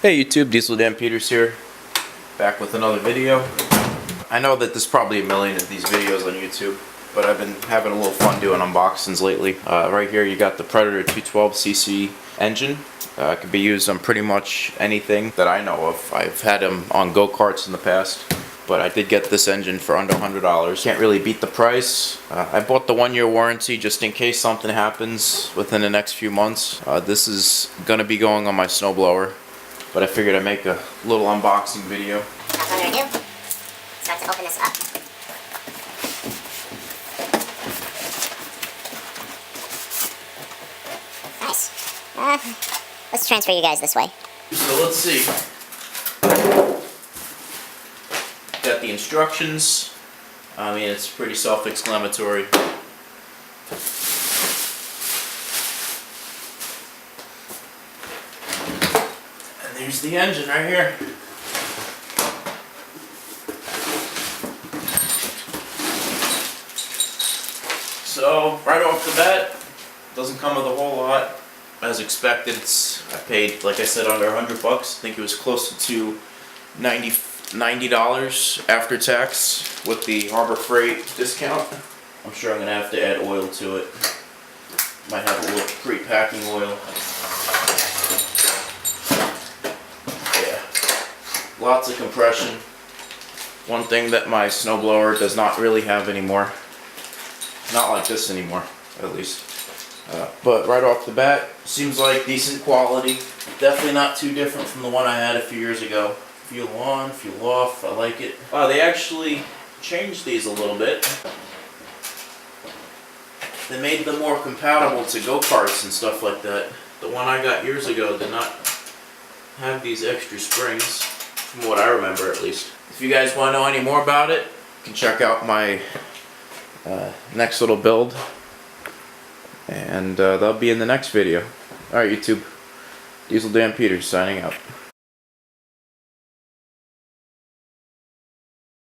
Hey YouTube, Diesel Dan Peters here, back with another video. I know that there's probably a million of these videos on YouTube, but I've been having a little fun doing unboxings lately. Right here you got the Predator 212cc engine. It can be used on pretty much anything that I know of. I've had them on go-karts in the past, but I did get this engine for under $100. Can't really beat the price. I bought the 1-year warranty just in case something happens within the next few months. This is gonna be going on my snowblower, but I figured I'd make a little unboxing video. Without further ado, start to open this up. Nice. Let's transfer you guys this way. So let's see. Got the instructions. I mean, it's pretty self-explanatory. And there's the engine right here. So right off the bat, doesn't come with a whole lot. As expected, I paid, like I said, under $100. I think it was closer to $90 after tax with the Harbor Freight discount. I'm sure I'm gonna have to add oil to it. Might have a little pre-packing oil. Yeah, lots of compression. One thing that my snowblower does not really have anymore. Not like this anymore, at least. But right off the bat, seems like decent quality. Definitely not too different from the one I had a few years ago. Fuel on, fuel off, I like it. They actually changed these a little bit. They made them more compatible to go-karts and stuff like that. The one I got years ago did not have these extra springs, from what I remember at least. If you guys want to know any more about it, you can check out my next little build. And that'll be in the next video. Alright YouTube, Diesel Dan Peters signing out.